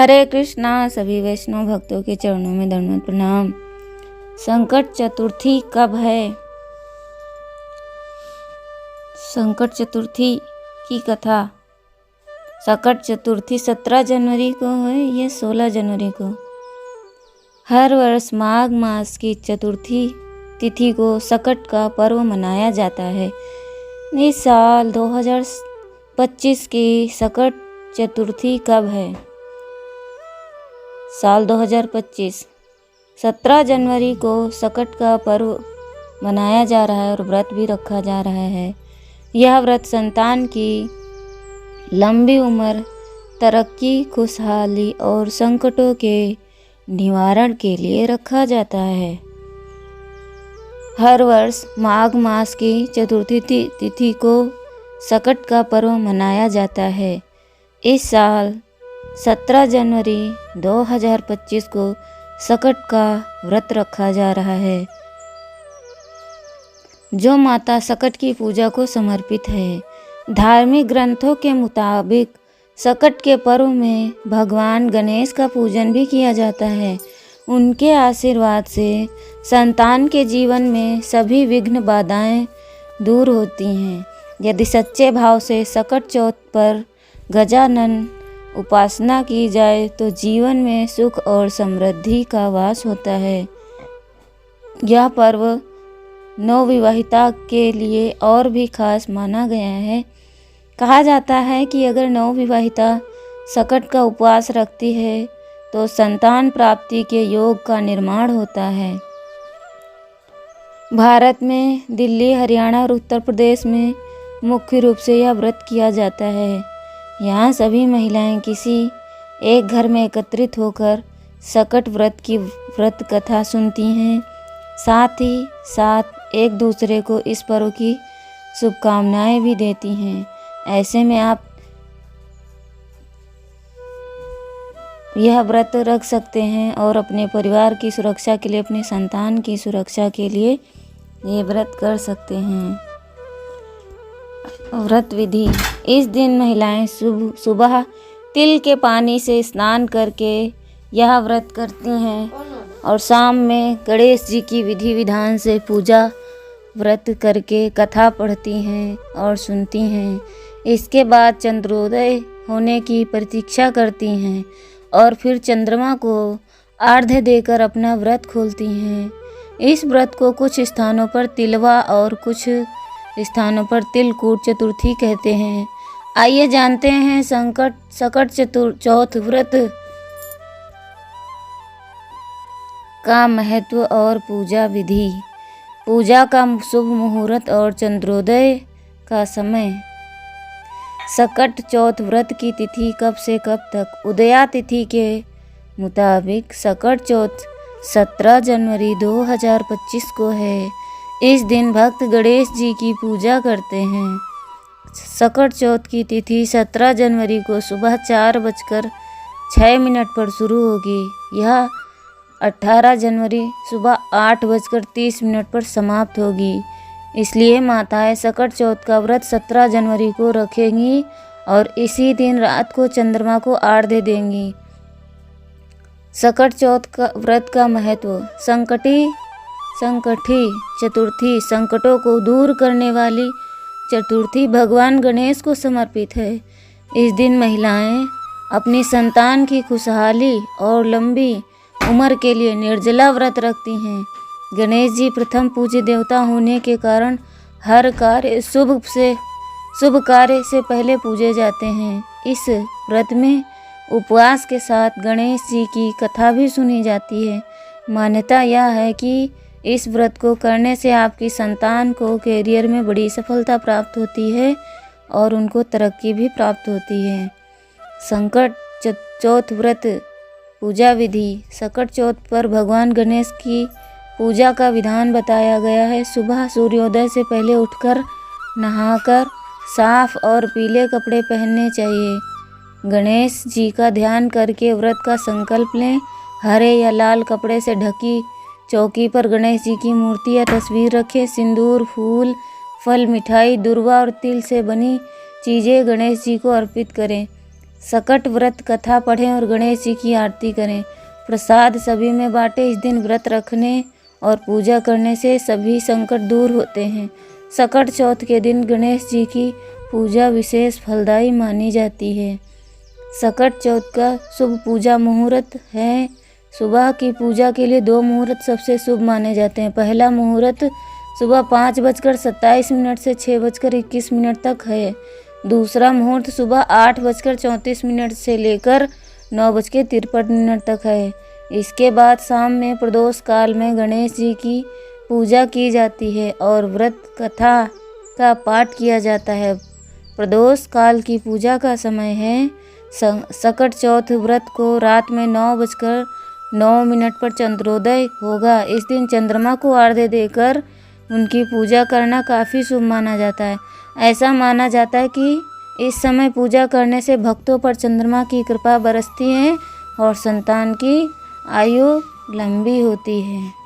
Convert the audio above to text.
हरे कृष्णा। सभी वैष्णव भक्तों के चरणों में दंडवत प्रणाम। संकट चतुर्थी कब है? संकट चतुर्थी की कथा। संकट चतुर्थी 17 जनवरी को है या 16 जनवरी को? हर वर्ष माघ मास की चतुर्थी तिथि को संकट का पर्व मनाया जाता है। इस साल 2025 की संकट चतुर्थी कब है? साल 2025 17 जनवरी को संकट का पर्व मनाया जा रहा है और व्रत भी रखा जा रहा है। यह व्रत संतान की लंबी उम्र, तरक्की, खुशहाली और संकटों के निवारण के लिए रखा जाता है। हर वर्ष माघ मास की चतुर्थी तिथि को संकट का पर्व मनाया जाता है। इस साल 17 जनवरी 2025 को संकट का व्रत रखा जा रहा है, जो माता संकट की पूजा को समर्पित है। धार्मिक ग्रंथों के मुताबिक संकट के पर्व में भगवान गणेश का पूजन भी किया जाता है। उनके आशीर्वाद से संतान के जीवन में सभी विघ्न बाधाएं दूर होती हैं। यदि सच्चे भाव से संकट चौथ पर गजानन उपासना की जाए तो जीवन में सुख और समृद्धि का वास होता है। यह पर्व नवविवाहिता के लिए और भी खास माना गया है। कहा जाता है कि अगर नवविवाहिता संकट का उपवास रखती है तो संतान प्राप्ति के योग का निर्माण होता है। भारत में दिल्ली, हरियाणा और उत्तर प्रदेश में मुख्य रूप से यह व्रत किया जाता है। यहाँ सभी महिलाएं किसी एक घर में एकत्रित होकर संकट व्रत की व्रत कथा सुनती हैं। साथ ही साथ एक दूसरे को इस पर्व की शुभकामनाएं भी देती हैं। ऐसे में आप यह व्रत रख सकते हैं और अपने परिवार की सुरक्षा के लिए, अपने संतान की सुरक्षा के लिए ये व्रत कर सकते हैं। व्रत विधि। इस दिन महिलाएं सुबह तिल के पानी से स्नान करके यह व्रत करती हैं और शाम में गणेश जी की विधि विधान से पूजा व्रत करके कथा पढ़ती हैं और सुनती हैं। इसके बाद चंद्रोदय होने की प्रतीक्षा करती हैं और फिर चंद्रमा को अर्घ्य देकर अपना व्रत खोलती हैं। इस व्रत को कुछ स्थानों पर तिलवा और कुछ स्थानों पर तिलकूट चतुर्थी कहते हैं। आइए जानते हैं संकट चौथ व्रत का महत्व और पूजा विधि। पूजा का शुभ मुहूर्त और चंद्रोदय का समय। संकट चौथ व्रत की तिथि कब से कब तक? उदया तिथि के मुताबिक संकट चौथ 17 जनवरी 2025 को है। इस दिन भक्त गणेश जी की पूजा करते हैं। संकट चौथ की तिथि 17 जनवरी को सुबह 4:06 पर शुरू होगी। यह 18 जनवरी सुबह 8:30 पर समाप्त होगी। इसलिए माताएं संकट चौथ का व्रत 17 जनवरी को रखेंगी और इसी दिन रात को चंद्रमा को अर्घ्य देंगी। संकट चौथ का व्रत का महत्व। संकटी चतुर्थी संकटों को दूर करने वाली चतुर्थी भगवान गणेश को समर्पित है। इस दिन महिलाएं अपनी संतान की खुशहाली और लंबी उम्र के लिए निर्जला व्रत रखती हैं। गणेश जी प्रथम पूज्य देवता होने के कारण हर कार्य शुभ कार्य से पहले पूजे जाते हैं। इस व्रत में उपवास के साथ गणेश जी की कथा भी सुनी जाती है। मान्यता यह है कि इस व्रत को करने से आपकी संतान को करियर में बड़ी सफलता प्राप्त होती है और उनको तरक्की भी प्राप्त होती है। संकट चौथ व्रत पूजा विधि। संकट चौथ पर भगवान गणेश की पूजा का विधान बताया गया है। सुबह सूर्योदय से पहले उठकर नहाकर साफ और पीले कपड़े पहनने चाहिए। गणेश जी का ध्यान करके व्रत का संकल्प लें। हरे या लाल कपड़े से ढकी चौकी पर गणेश जी की मूर्ति या तस्वीर रखें। सिंदूर, फूल, फल, मिठाई, दुर्वा और तिल से बनी चीज़ें गणेश जी को अर्पित करें। सकट व्रत कथा पढ़ें और गणेश जी की आरती करें। प्रसाद सभी में बांटें। इस दिन व्रत रखने और पूजा करने से सभी संकट दूर होते हैं। सकट चौथ के दिन गणेश जी की पूजा विशेष फलदायी मानी जाती है। सकट चौथ का शुभ पूजा मुहूर्त है। सुबह की पूजा के लिए 2 मुहूर्त सबसे शुभ माने जाते हैं। पहला मुहूर्त सुबह 5:27 से 6:21 तक है। दूसरा मुहूर्त सुबह 8:34 से लेकर 9:53 तक है। इसके बाद शाम में प्रदोष काल में गणेश जी की पूजा की जाती है और व्रत कथा का पाठ किया जाता है। प्रदोष काल की पूजा का समय है सकट चौथ व्रत को रात में 9:09 पर चंद्रोदय होगा। इस दिन चंद्रमा को अर्घ्य देकर उनकी पूजा करना काफ़ी शुभ माना जाता है। ऐसा माना जाता है कि इस समय पूजा करने से भक्तों पर चंद्रमा की कृपा बरसती है और संतान की आयु लंबी होती है।